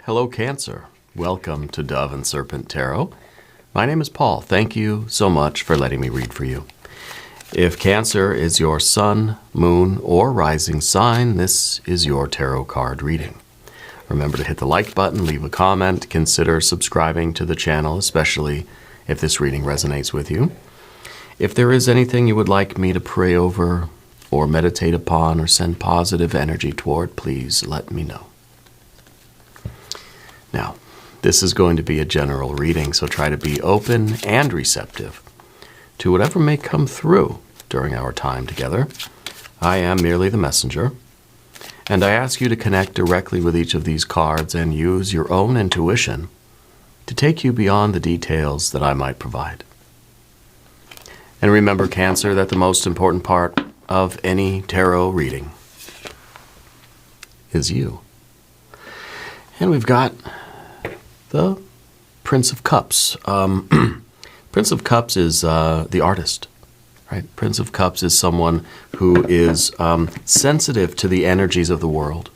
Hello, Cancer. Welcome to Dove and Serpent Tarot. My name is Paul. Thank you so much for letting me read for you. If Cancer is your sun, moon, or rising sign, this is your tarot card reading. Remember to hit the like button, leave a comment, consider subscribing to the channel, especially if this reading resonates with you. If there is anything you would like me to pray over or meditate upon or send positive energy toward, please let me know. Now, this is going to be a general reading, so try to be open and receptive to whatever may come through during our time together. I am merely the messenger, and I ask you to connect directly with each of these cards and use your own intuition to take you beyond the details that I might provide. And remember, Cancer, that the most important part of any tarot reading is you. And we've got the Prince of Cups. Prince of Cups is the artist, right? Prince of Cups is someone who is sensitive to the energies of the world.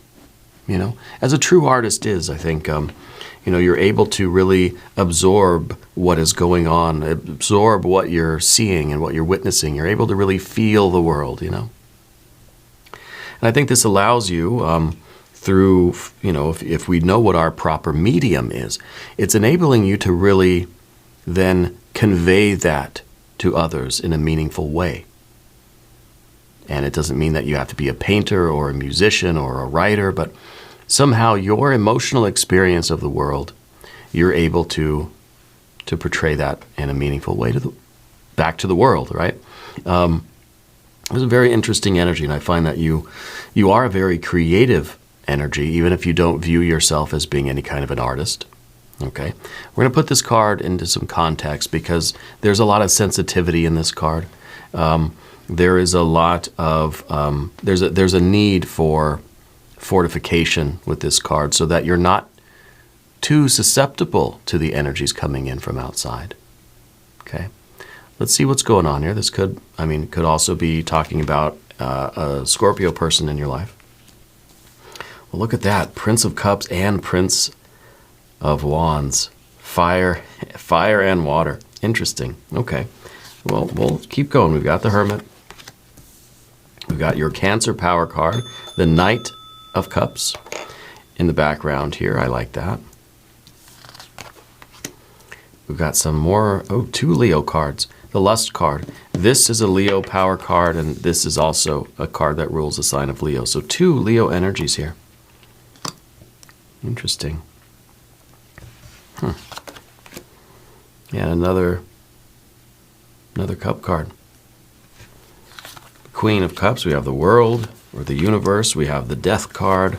You know, as a true artist is, I think, you're able to really absorb what is going on, absorb what you're seeing and what you're witnessing. You're able to really feel the world, you know. And I think this allows you, through, if we know what our proper medium is, it's enabling you to really then convey that to others in a meaningful way. And it doesn't mean that you have to be a painter or a musician or a writer, but somehow your emotional experience of the world, you're able to portray that in a meaningful way back to the world, right? It's a very interesting energy, and I find that you are a very creative energy, even if you don't view yourself as being any kind of an artist. Okay, we're going to put this card into some context because there's a lot of sensitivity in this card. There is a lot of there's a need for fortification with this card so that you're not too susceptible to the energies coming in from outside. Okay, let's see what's going on here. This could also be talking about a Scorpio person in your life. Well, look at that, Prince of Cups and Prince of Wands, fire and water. Interesting. Okay, well, we'll keep going. We've got the Hermit. We've got your Cancer power card, the Knight of Cups in the background here. I like that. We've got some more, two Leo cards. The Lust card. This is a Leo power card, and this is also a card that rules the sign of Leo. So two Leo energies here. Interesting. Yeah, another cup card. Queen of Cups, we have the World or the Universe. We have the Death card.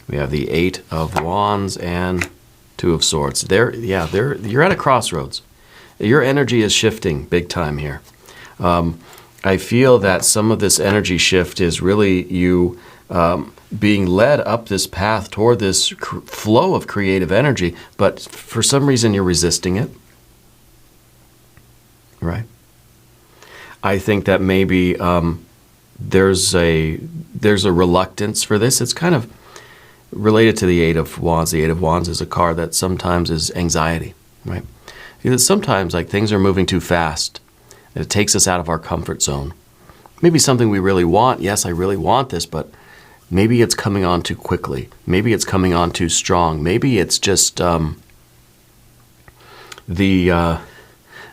We have the Eight of Wands and Two of Swords. You're at a crossroads. Your energy is shifting big time here. I feel that some of this energy shift is really you being led up this path toward this flow of creative energy, but for some reason you're resisting it, right? I think that maybe there's a reluctance for this. It's kind of related to the Eight of Wands. The Eight of Wands is a card that sometimes is anxiety, right? Because sometimes things are moving too fast, and it takes us out of our comfort zone. Maybe something we really want. Yes, I really want this, but maybe it's coming on too quickly. Maybe it's coming on too strong. Maybe it's just the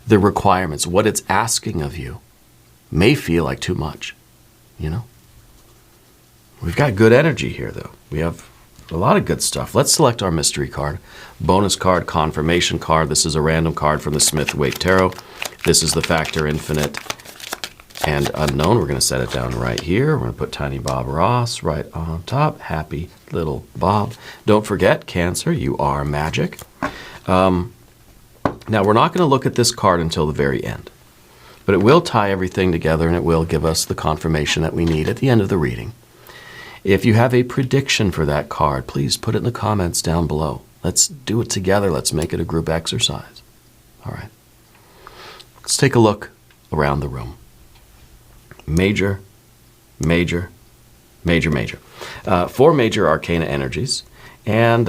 requirements, what it's asking of you, may feel like too much. You know, we've got good energy here, though. We have a lot of good stuff. Let's select our mystery card, bonus card, confirmation card. This is a random card from the Smith-Waite Tarot. This is the Factor Infinite and Unknown. We're going to set it down right here. We're going to put Tiny Bob Ross right on top. Happy little Bob. Don't forget, Cancer, you are magic. Now, we're not going to look at this card until the very end, but it will tie everything together and it will give us the confirmation that we need at the end of the reading. If you have a prediction for that card, please put it in the comments down below. Let's do it together. Let's make it a group exercise. All right. Let's take a look around the room. Major, major, major, major. 4 major arcana energies. And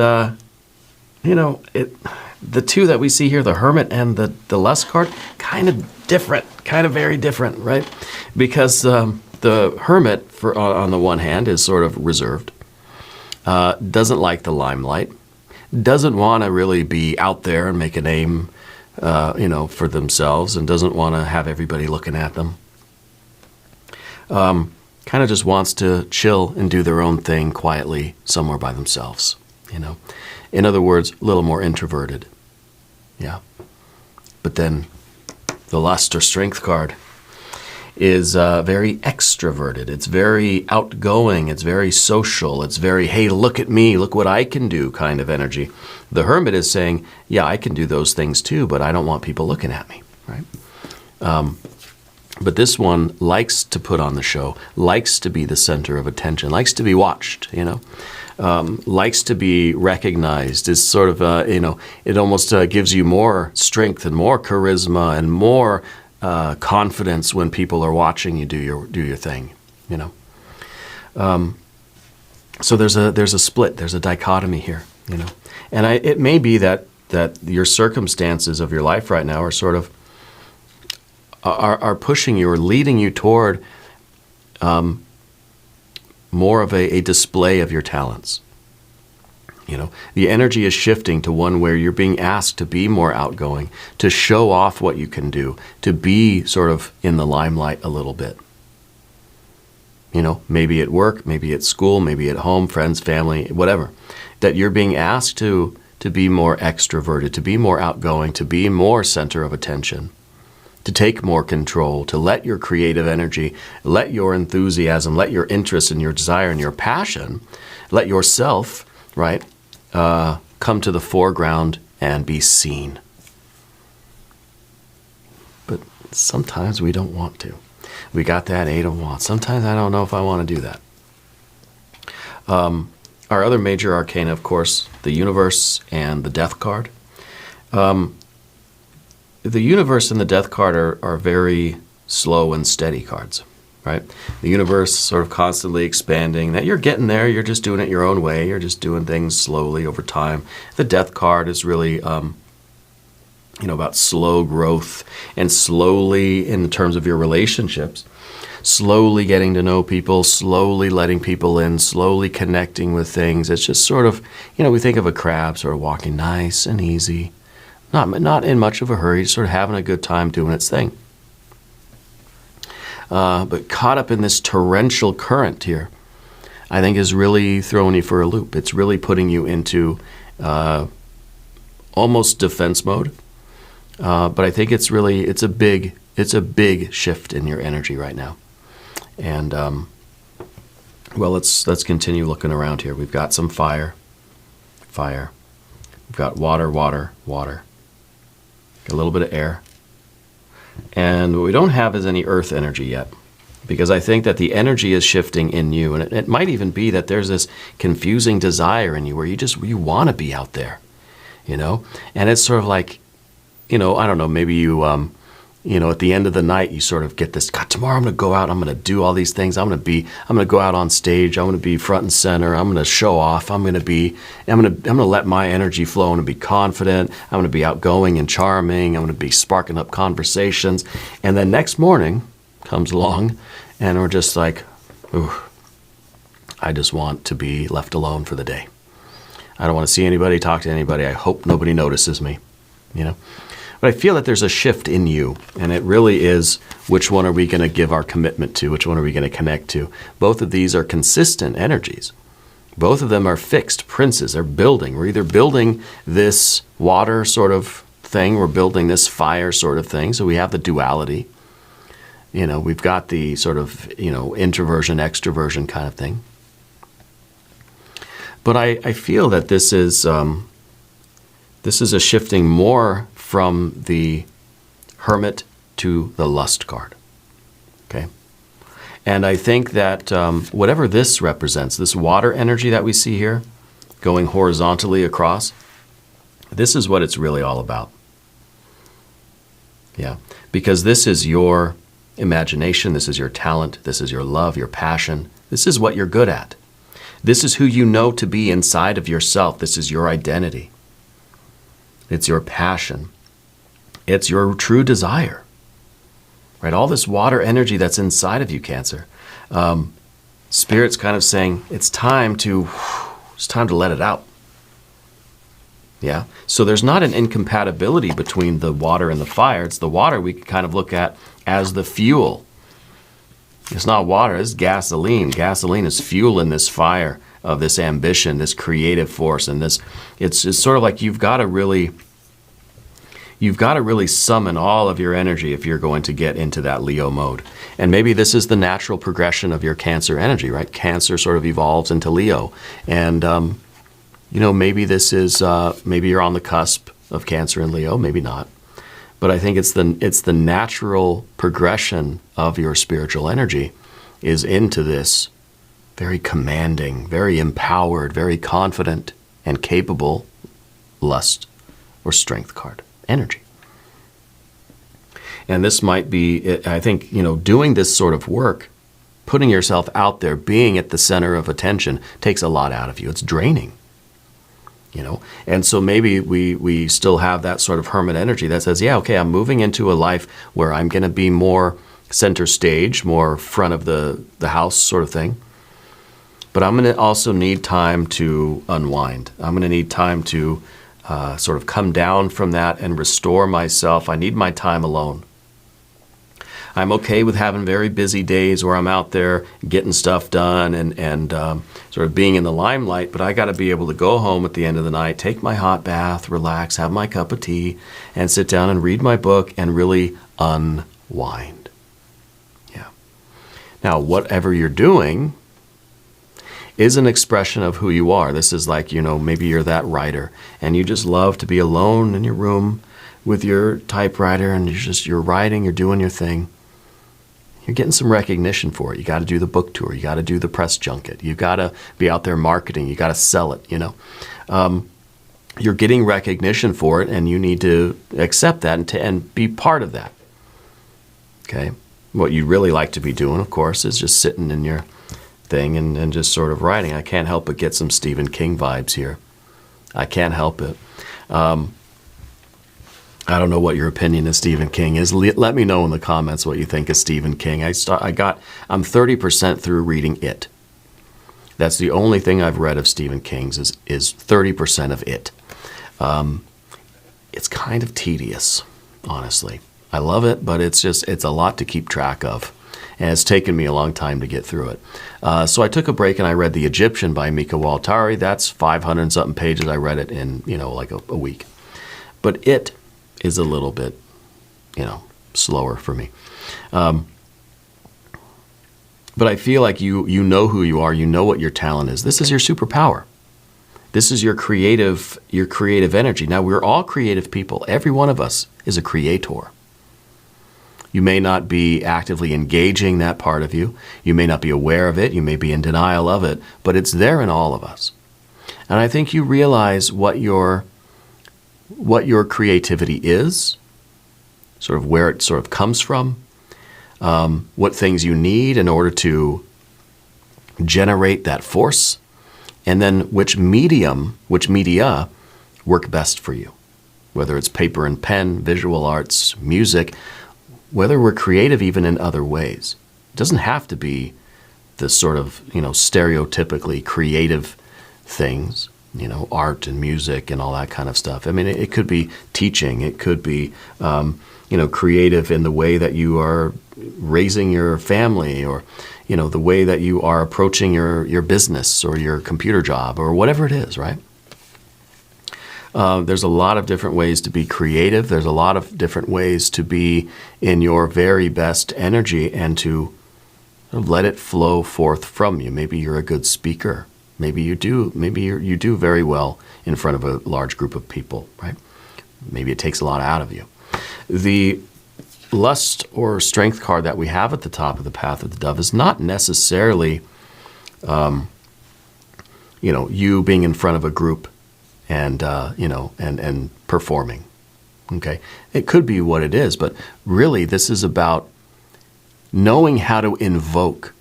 the two that we see here, the Hermit and the Lust card, kind of different, kind of very different, right? Because the Hermit, on the one hand, is sort of reserved, doesn't like the limelight, doesn't want to really be out there and make a name, for themselves, and doesn't want to have everybody looking at them. Kind of just wants to chill and do their own thing quietly somewhere by themselves, In other words, a little more introverted. Yeah. But then the Lust or Strength card is very extroverted. It's very outgoing. It's very social. It's very, hey, look at me, look what I can do kind of energy. The Hermit is saying, yeah, I can do those things too, but I don't want people looking at me, right? But this one likes to put on the show, likes to be the center of attention, likes to be watched, likes to be recognized. Is sort of, it almost gives you more strength and more charisma and more confidence when people are watching you do your thing, So there's a split, there's a dichotomy here, And it may be that your circumstances of your life right now are sort of are pushing you or leading you toward more of a display of your talents. The energy is shifting to one where you're being asked to be more outgoing, to show off what you can do, to be sort of in the limelight a little bit. Maybe at work, maybe at school, maybe at home, friends, family, whatever. That you're being asked to be more extroverted, to be more outgoing, to be more center of attention, to take more control, to let your creative energy, let your enthusiasm, let your interest and your desire and your passion, let yourself, right, come to the foreground and be seen. But sometimes we don't want to. We got that 8 of Wands. Sometimes I don't know if I want to do that. Our other major arcana, of course, the Universe and the Death card. The Universe and the Death card are very slow and steady cards, right? The Universe sort of constantly expanding, that you're getting there, you're just doing it your own way, you're just doing things slowly over time. The Death card is really, about slow growth and slowly, in terms of your relationships, slowly getting to know people, slowly letting people in, slowly connecting with things. It's just sort of, we think of a crab sort of walking nice and easy, not in much of a hurry, sort of having a good time doing its thing. But caught up in this torrential current here, I think is really throwing you for a loop. It's really putting you into almost defense mode. But I think it's a big shift in your energy right now. And let's continue looking around here. We've got some fire. We've got water. A little bit of air. And what we don't have is any earth energy yet, because I think that the energy is shifting in you. And it might even be that there's this confusing desire in you where you want to be out there, And it's sort of like, I don't know, maybe you, at the end of the night, you sort of get this, God, tomorrow I'm going to go out, I'm going to do all these things. I'm going to go out on stage. I'm going to be front and center. I'm going to show off. I'm going to let my energy flow and be confident. I'm going to be outgoing and charming. I'm going to be sparking up conversations. And then next morning comes along and we're just like, ooh, I just want to be left alone for the day. I don't want to see anybody, talk to anybody. I hope nobody notices me, But I feel that there's a shift in you, and it really is, which one are we going to give our commitment to? Which one are we going to connect to? Both of these are consistent energies. Both of them are fixed princes. They're building. We're either building this water sort of thing, we're building this fire sort of thing, so we have the duality. We've got the sort of, introversion, extroversion kind of thing. But I feel that this is a shifting more from the Hermit to the Lust card, okay? And I think that whatever this represents, this water energy that we see here, going horizontally across, this is what it's really all about. Yeah, because this is your imagination, this is your talent, this is your love, your passion, this is what you're good at. This is who you know to be inside of yourself, this is your identity. It's your passion. It's your true desire. Right? All this water energy that's inside of you, Cancer. Spirit's kind of saying it's time to let it out. Yeah. So there's not an incompatibility between the water and the fire. It's the water we can kind of look at as the fuel. It's not water, it's gasoline. Gasoline is fuel in this fire of this ambition, this creative force, and this. It's sort of like you've got to really summon all of your energy if you're going to get into that Leo mode. And maybe this is the natural progression of your Cancer energy, right? Cancer sort of evolves into Leo, and maybe this is maybe you're on the cusp of Cancer and Leo, maybe not. But I think it's the natural progression of your spiritual energy is into this very commanding, very empowered, very confident and capable lust or strength card energy. And this might be, I think, doing this sort of work, putting yourself out there, being at the center of attention takes a lot out of you. It's draining. And so maybe we still have that sort of hermit energy that says, yeah, okay, I'm moving into a life where I'm going to be more center stage, more front of the house sort of thing. But I'm going to also need time to unwind. I'm going to need time to sort of come down from that and restore myself. I need my time alone. I'm okay with having very busy days where I'm out there getting stuff done and sort of being in the limelight, but I got to be able to go home at the end of the night, take my hot bath, relax, have my cup of tea, and sit down and read my book and really unwind. Yeah. Now, whatever you're doing is an expression of who you are. This is like, maybe you're that writer and you just love to be alone in your room with your typewriter and you're writing, you're doing your thing. You're getting some recognition for it. You got to do the book tour. You got to do the press junket. You got to be out there marketing. You got to sell it, You're getting recognition for it, and you need to accept that and be part of that. Okay? What you'd really like to be doing, of course, is just sitting in your thing and just sort of writing. I can't help but get some Stephen King vibes here. I can't help it. I don't know what your opinion of Stephen King is. Let me know in the comments what you think of Stephen King. I'm 30% through reading It. That's the only thing I've read of Stephen King's is 30% of It. It's kind of tedious, honestly. I love it, but it's a lot to keep track of. And it's taken me a long time to get through it. So I took a break and I read The Egyptian by Mika Waltari. That's 500 something pages. I read it in, like a week. But It is a little bit, slower for me. But I feel like you know who you are. You know what your talent is. This is your superpower. This is your creative energy. Now, we're all creative people. Every one of us is a creator. You may not be actively engaging that part of you. You may not be aware of it. You may be in denial of it. But it's there in all of us. And I think you realize what your creativity is, sort of where it sort of comes from, what things you need in order to generate that force, and then which media work best for you, whether it's paper and pen, visual arts, music, whether we're creative even in other ways. It doesn't have to be the sort of, stereotypically creative things. Art and music and all that kind of stuff. I mean, it could be teaching. It could be, creative in the way that you are raising your family or, the way that you are approaching your business or your computer job or whatever it is, right? There's a lot of different ways to be creative. There's a lot of different ways to be in your very best energy and to let it flow forth from you. Maybe you're a good speaker. Maybe you do. Maybe you do very well in front of a large group of people, right? Maybe it takes a lot out of you. The lust or strength card that we have at the top of the Path of the Dove is not necessarily, you being in front of a group and and performing. Okay, it could be what it is, but really this is about knowing how to invoke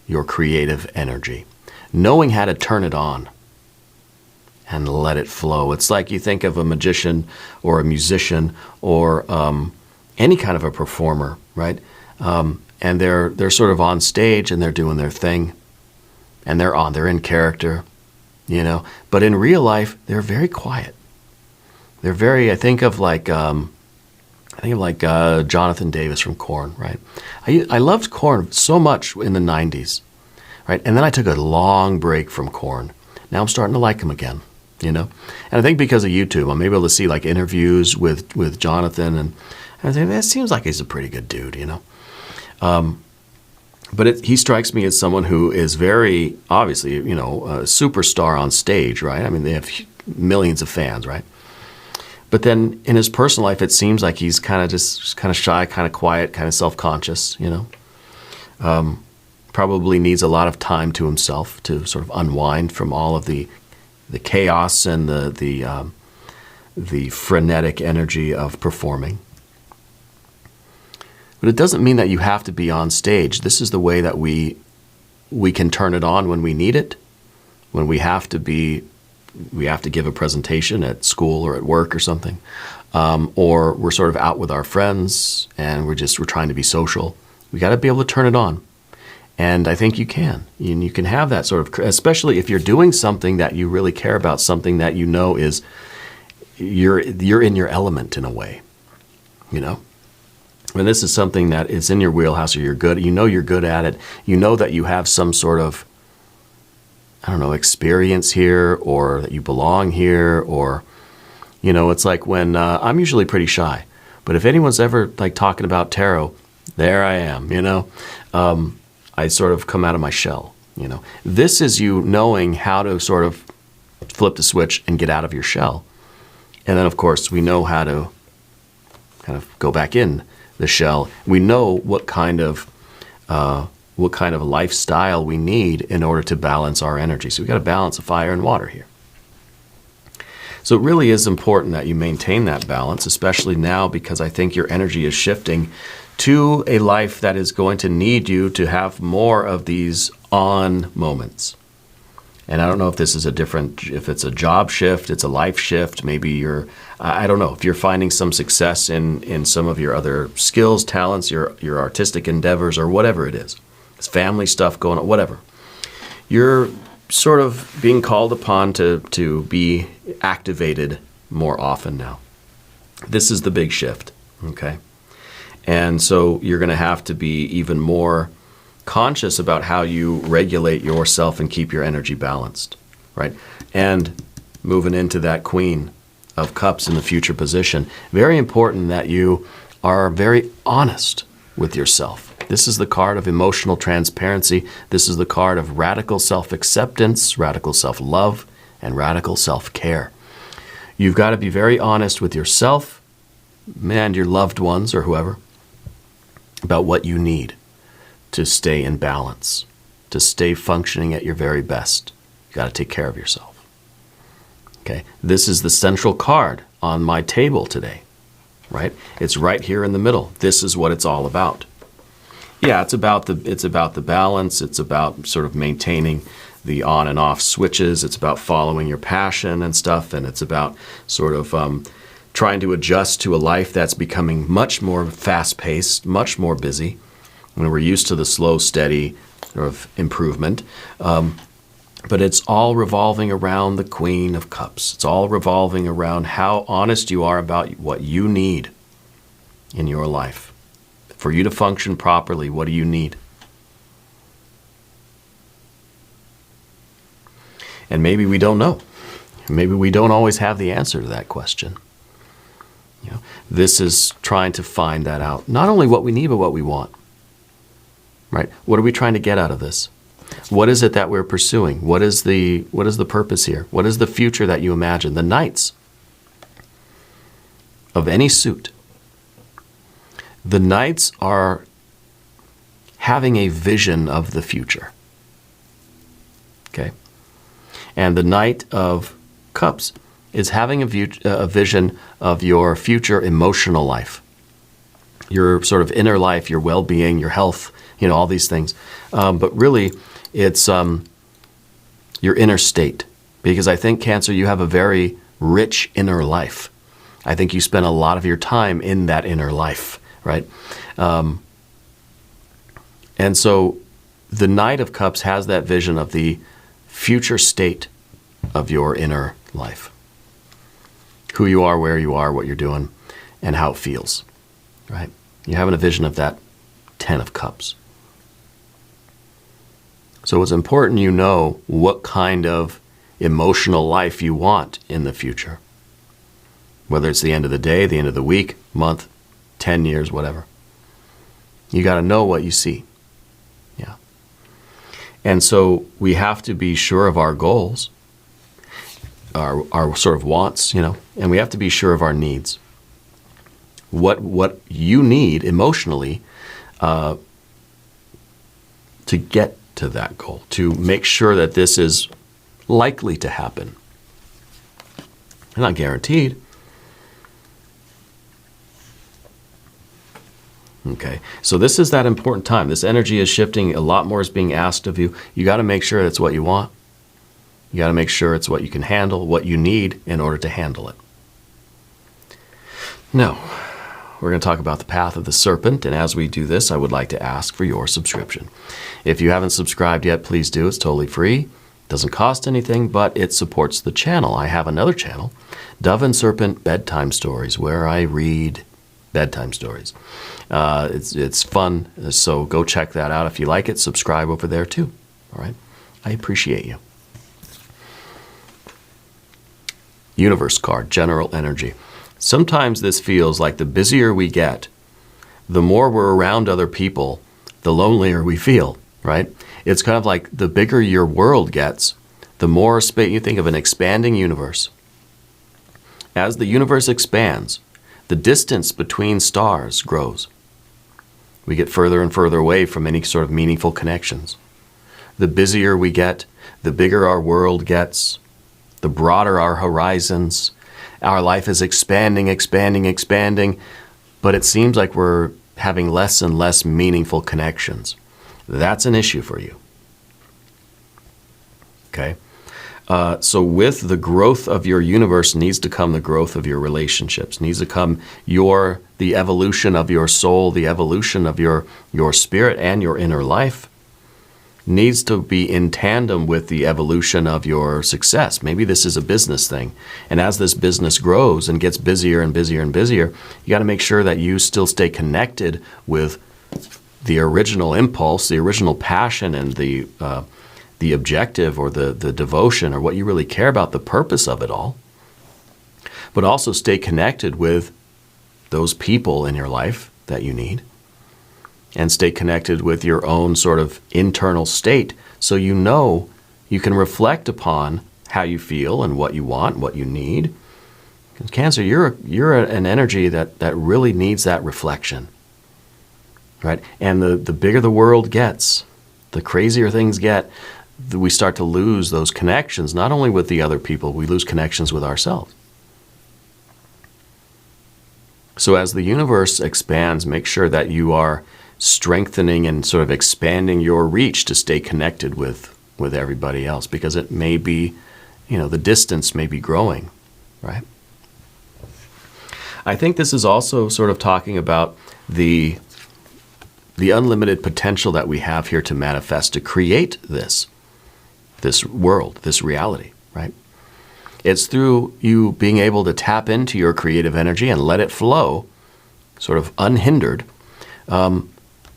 your creative energy. Knowing how to turn it on and let it flow. It's like you think of a magician or a musician or any kind of a performer, right? And they're sort of on stage and they're doing their thing, and they're in character, you know. But in real life, they're very quiet. They're very. I think of like Jonathan Davis from Korn, right? I loved Korn so much in the '90s, right? And then I took a long break from Korn. Now I'm starting to like him again, you know. And I think because of YouTube, I'm able to see like interviews with Jonathan, and I think that seems like he's a pretty good dude, you know. But he strikes me as someone who is very obviously, you know, a superstar on stage, right? I mean, they have millions of fans, right? But then in his personal life, it seems like he's kind of shy, kind of quiet, kind of self-conscious, you know. Probably needs a lot of time to himself to sort of unwind from all of the chaos and the frenetic energy of performing. But it doesn't mean that you have to be on stage. This is the way that we can turn it on when we need it, when we have to give a presentation at school or at work or something, or we're sort of out with our friends and we're trying to be social. We got to be able to turn it on, and I think you can. You can have that sort of, especially if you're doing something that you really care about, something that you know is you're in your element in a way, you know. When this is something that is in your wheelhouse, or you're good at it, you know that you have some sort of, I don't know, experience here, or that you belong here, or, you know, it's like when, I'm usually pretty shy, but if anyone's ever like talking about tarot, there I am, you know. I sort of come out of my shell, you know. This is you knowing how to sort of flip the switch and get out of your shell. And then of course we know how to kind of go back in the shell. We know what kind of lifestyle we need in order to balance our energy. So we've got to balance the fire and water here. So it really is important that you maintain that balance, especially now, because I think your energy is shifting to a life that is going to need you to have more of these on moments. And I don't know if this is if it's a job shift, it's a life shift, maybe I don't know, if you're finding some success in some of your other skills, talents, your artistic endeavors, or whatever it is. It's family stuff going on, whatever. You're sort of being called upon to be activated more often now. This is the big shift, okay? And so you're going to have to be even more conscious about how you regulate yourself and keep your energy balanced, right? And moving into that Queen of Cups in the future position, very important that you are very honest with yourself. This is the card of emotional transparency. This is the card of radical self-acceptance, radical self-love, and radical self-care. You've got to be very honest with yourself and your loved ones or whoever about what you need to stay in balance, to stay functioning at your very best. You got to take care of yourself. Okay, this is the central card on my table today, right? It's right here in the middle. This is what it's all about. Yeah, it's about the balance. It's about sort of maintaining the on and off switches. It's about following your passion and stuff, and it's about sort of trying to adjust to a life that's becoming much more fast-paced, much more busy. When we're used to the slow, steady sort of improvement. But it's all revolving around the Queen of Cups. It's all revolving around how honest you are about what you need in your life. For you to function properly, what do you need? And maybe we don't know. Maybe we don't always have the answer to that question. You know, this is trying to find that out. Not only what we need, but what we want. Right? What are we trying to get out of this? What is it that we're pursuing? What is the purpose here? What is the future that you imagine? The knights of any suit. The knights are having a vision of the future. Okay? And the Knight of Cups is having a vision of your future emotional life. Your sort of inner life, your well-being, your health, you know, all these things. But really, it's your inner state, Because I think, Cancer, you have a very rich inner life. I think you spend a lot of your time in that inner life, right? And so the Knight of Cups has that vision of the future state of your inner life. Who you are, where you are, what you're doing, and how it feels, right? You're having a vision of that 10 of Cups. So it's important you know what kind of emotional life you want in the future. Whether it's the end of the day, the end of the week, month, 10 years, whatever. You got to know what you see. Yeah. And so we have to be sure of our goals, our sort of wants, and we have to be sure of our needs. What you need emotionally to get to that goal, to make sure that this is likely to happen. Not guaranteed. Okay, so this is that important time. This energy is shifting. A lot more is being asked of you. You got to make sure that's what you want. You got to make sure it's what you can handle, what you need in order to handle it. Now, we're going to talk about the path of the serpent, and as we do this, I would like to ask for your subscription. If you haven't subscribed yet, please do. It's totally free. It doesn't cost anything, but it supports the channel. I have another channel, Dove and Serpent Bedtime Stories, where I read bedtime stories. It's fun, so go check that out. If you like it, subscribe over there too. All right? I appreciate you. Universe card, general energy. Sometimes this feels like the busier we get, the more we're around other people, the lonelier we feel, right? It's kind of like the bigger your world gets, the more space. You think of an expanding universe. As the universe expands, the distance between stars grows. We get further and further away from any sort of meaningful connections. The busier we get, the bigger our world gets, the broader our horizons. Our life is expanding, but it seems like we're having less and less meaningful connections. That's an issue for you. Okay? So with the growth of your universe needs to come the growth of your relationships, needs to come the evolution of your soul, the evolution of your spirit and your inner life needs to be in tandem with the evolution of your success. Maybe this is a business thing. And as this business grows and gets busier and busier and busier, you got to make sure that you still stay connected with the original impulse, the original passion, and the objective or the devotion or what you really care about, the purpose of it all. But also stay connected with those people in your life that you need. And stay connected with your own sort of internal state so you know you can reflect upon how you feel and what you want, what you need. Because Cancer, you're an energy that really needs that reflection, right? And the bigger the world gets, the crazier things get, we start to lose those connections, not only with the other people, we lose connections with ourselves. So as the universe expands, make sure that you are strengthening and sort of expanding your reach to stay connected with everybody else, because it may be, the distance may be growing, right? I think this is also sort of talking about the unlimited potential that we have here to manifest, to create this world, this reality, right? It's through you being able to tap into your creative energy and let it flow sort of unhindered.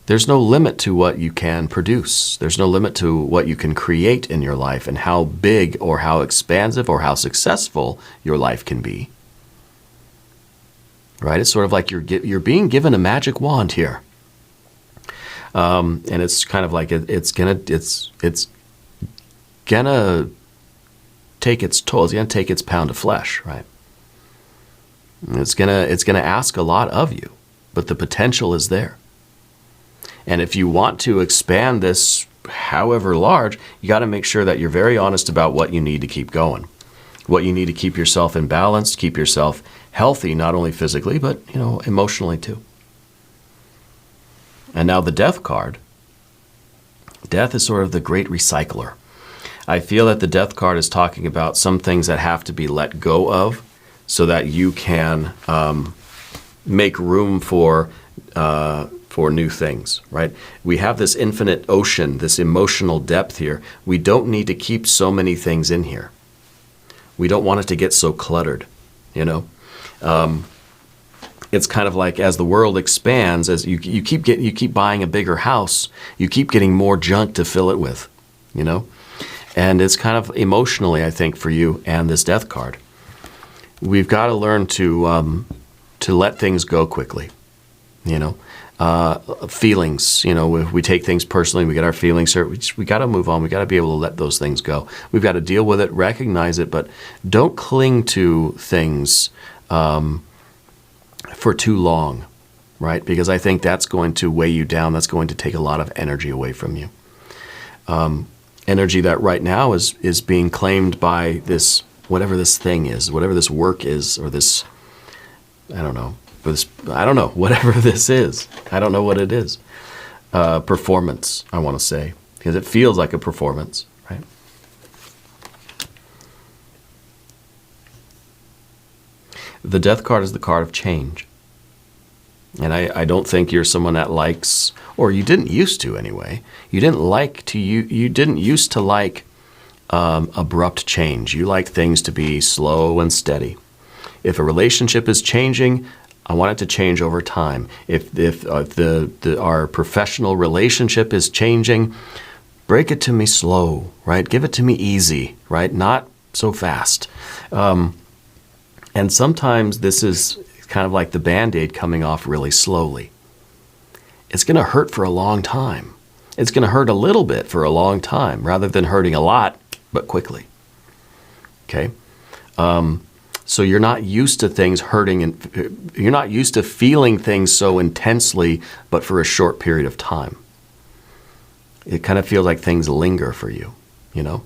There's no limit to what you can produce. There's no limit to what you can create in your life and how big or how expansive or how successful your life can be. Right? It's sort of like you're being given a magic wand here. And it's kind of like it's gonna take its toll. It's gonna take its pound of flesh, right? It's gonna ask a lot of you, but the potential is there. And if you want to expand this however large, you got to make sure that you're very honest about what you need to keep going, what you need to keep yourself in balance, keep yourself healthy, not only physically, but emotionally too. And now the Death card. Death is sort of the great recycler. I feel that the Death card is talking about some things that have to be let go of so that you can make room for new things, right? We have this infinite ocean, this emotional depth here. We don't need to keep so many things in here. We don't want it to get so cluttered, you know? It's kind of like as the world expands, as you keep buying a bigger house, you keep getting more junk to fill it with, you know? And it's kind of emotionally, I think, for you and this Death card. We've got to learn to let things go quickly, you know? Feelings, you know, if we take things personally, we get our feelings hurt, we got to move on. We got to be able to let those things go. We've got to deal with it, recognize it, but don't cling to things for too long, right? Because I think that's going to weigh you down. That's going to take a lot of energy away from you. Energy that right now is being claimed by this, whatever this thing is, whatever this work is, or this, I don't know, whatever this is. I don't know what it is. Performance, I want to say, because it feels like a performance, right? The Death card is the card of change. And I don't think you're someone that likes, or you didn't used to anyway, you didn't used to like abrupt change. You like things to be slow and steady. If a relationship is changing, I want it to change over time. If our professional relationship is changing, break it to me slow, right? Give it to me easy, right? Not so fast. And sometimes this is kind of like the Band-Aid coming off really slowly. It's going to hurt for a long time. It's going to hurt a little bit for a long time rather than hurting a lot, but quickly. Okay? So you're not used to things hurting, and you're not used to feeling things so intensely, but for a short period of time. It kind of feels like things linger for you, you know?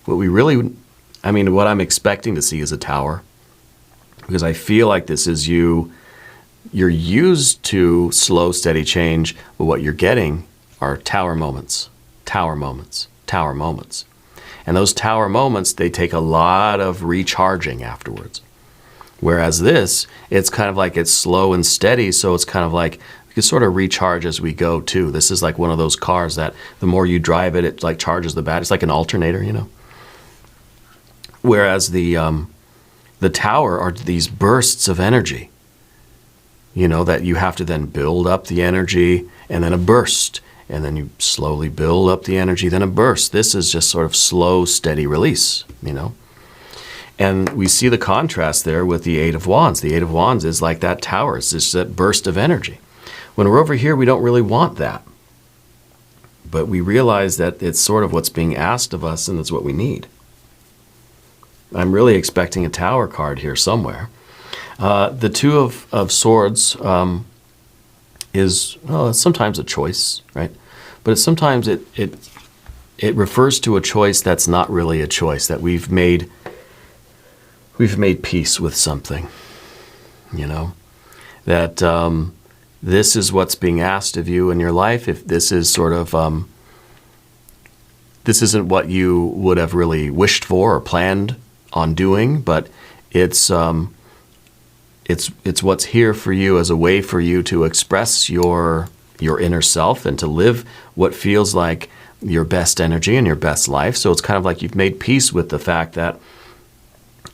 What I'm expecting to see is a Tower, because I feel like this is you're used to slow, steady change, but what you're getting are Tower moments, Tower moments, Tower moments. And those Tower moments, they take a lot of recharging afterwards. Whereas this, it's kind of like it's slow and steady, so it's kind of like we can sort of recharge as we go too. This is like one of those cars that the more you drive it, it like charges the battery. It's like an alternator, you know. Whereas the Tower are these bursts of energy, you know, that you have to then build up the energy and then a burst. And then you slowly build up the energy, then a burst. This is just sort of slow, steady release, you know. And we see the contrast there with the Eight of Wands. The Eight of Wands is like that Tower. It's just that burst of energy. When we're over here, we don't really want that. But we realize that it's sort of what's being asked of us, and it's what we need. I'm really expecting a Tower card here somewhere. The Two of Swords is sometimes a choice, right? But sometimes it refers to a choice that's not really a choice, that we've made peace with something, you know, that this is what's being asked of you in your life. If this is sort of this isn't what you would have really wished for or planned on doing, but it's what's here for you as a way for you to express your inner self and to live what feels like your best energy and your best life. So it's kind of like you've made peace with the fact that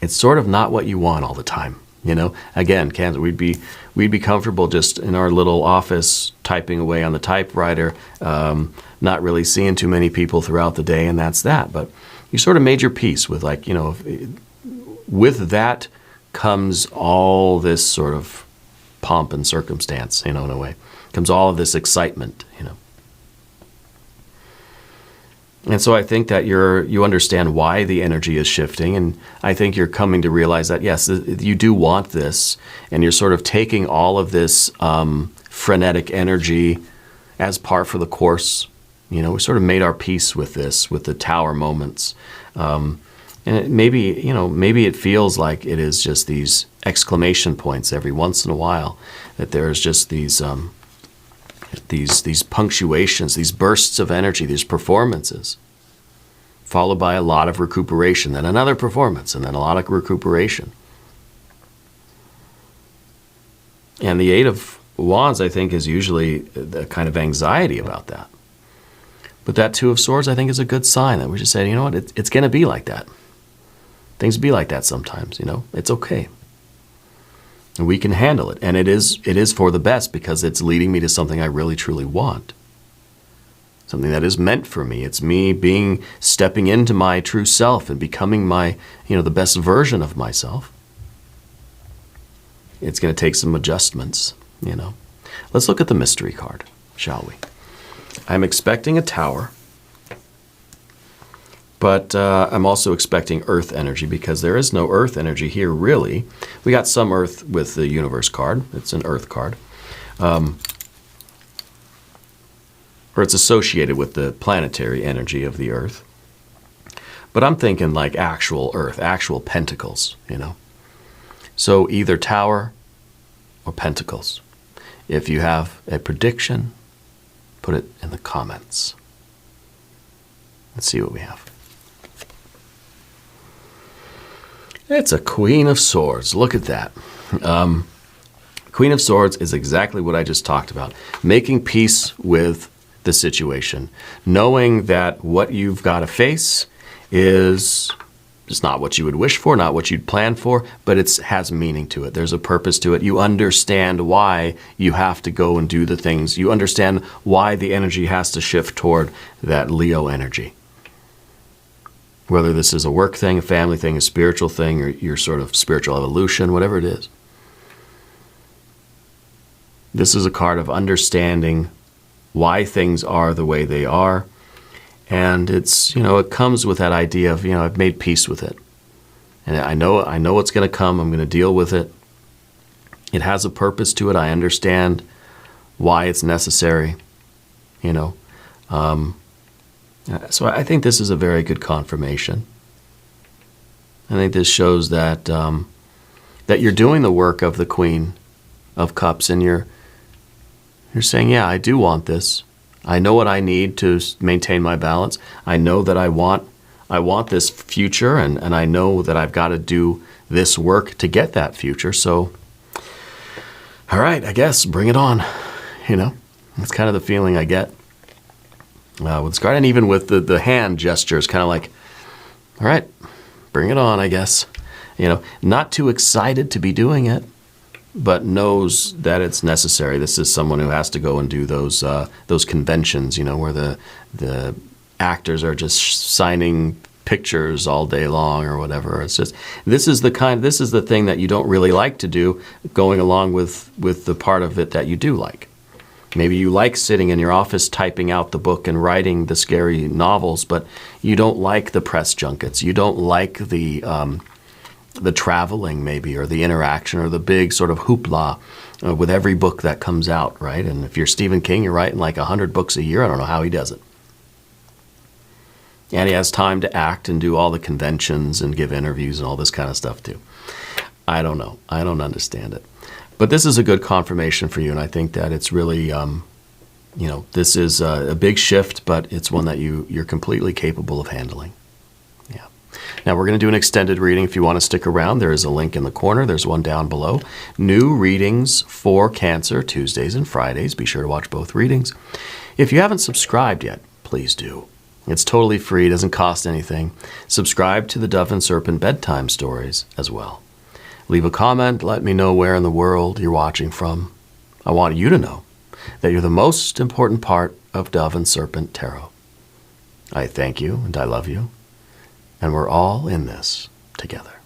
it's sort of not what you want all the time. You know, again, Kansas, we'd be comfortable just in our little office typing away on the typewriter, not really seeing too many people throughout the day, and that's that. But you sort of made your peace with, like, you know, with that comes all this sort of pomp and circumstance, you know, in a way. Comes all of this excitement, you know. And so I think that you understand why the energy is shifting, and I think you're coming to realize that, yes, you do want this, and you're sort of taking all of this frenetic energy as par for the course. You know, we sort of made our peace with this, with the Tower moments. And maybe it feels like it is just these exclamation points every once in a while, that there's just these punctuations, these bursts of energy, these performances followed by a lot of recuperation, then another performance, and then a lot of recuperation. And the Eight of Wands, I think, is usually the kind of anxiety about that. But that Two of Swords, I think, is a good sign that we're just saying, you know what, it's going to be like that. Things be like that sometimes, you know. It's okay. And we can handle it. And it is for the best, because it's leading me to something I really, truly want. Something that is meant for me. It's me stepping into my true self and becoming my, you know, the best version of myself. It's going to take some adjustments, you know. Let's look at the mystery card, shall we? I'm expecting a Tower, but I'm also expecting Earth energy, because there is no Earth energy here, really. We got some Earth with the Universe card. It's an Earth card. Or it's associated with the planetary energy of the Earth. But I'm thinking like actual Earth, actual pentacles, you know. So either Tower or Pentacles. If you have a prediction, put it in the comments. Let's see what we have. It's a Queen of Swords. Look at that. Queen of Swords is exactly what I just talked about. Making peace with the situation. Knowing that what you've got to face is it's not what you would wish for, not what you'd plan for, but it has meaning to it. There's a purpose to it. You understand why you have to go and do the things. You understand why the energy has to shift toward that Leo energy. Whether this is a work thing, a family thing, a spiritual thing, or your sort of spiritual evolution, whatever it is. This is a card of understanding why things are the way they are. And it's, you know, it comes with that idea of, you know, I've made peace with it. And I know what's going to come. I'm going to deal with it. It has a purpose to it. I understand why it's necessary, you know. So I think this is a very good confirmation. I think this shows that that you're doing the work of the Queen of Cups, and you're saying, yeah, I do want this. I know what I need to maintain my balance. I know that I want this future, and I know that I've got to do this work to get that future. So, all right, I guess, bring it on. You know, that's kind of the feeling I get with this card. And even with the hand gestures, kind of like, all right, bring it on, I guess. You know, not too excited to be doing it, but knows that it's necessary. This is someone who has to go and do those conventions, you know, where the actors are just signing pictures all day long or whatever. It's just this is the thing that you don't really like to do, going along with the part of it that you do like. Maybe you like sitting in your office typing out the book and writing the scary novels, but you don't like the press junkets. You don't like the traveling, maybe, or the interaction, or the big sort of hoopla with every book that comes out, right? And if you're Stephen King, you're writing like 100 books a year. I don't know how he does it. And he has time to act and do all the conventions and give interviews and all this kind of stuff too. I don't know. I don't understand it. But this is a good confirmation for you, and I think that it's really, you know, this is a big shift, but it's one that you're completely capable of handling. Yeah. Now, we're going to do an extended reading. If you want to stick around, there is a link in the corner. There's one down below. New readings for Cancer, Tuesdays and Fridays. Be sure to watch both readings. If you haven't subscribed yet, please do. It's totally free. It doesn't cost anything. Subscribe to the Dove and Serpent bedtime stories as well. Leave a comment. Let me know where in the world you're watching from. I want you to know that you're the most important part of Dove and Serpent Tarot. I thank you and I love you. And we're all in this together.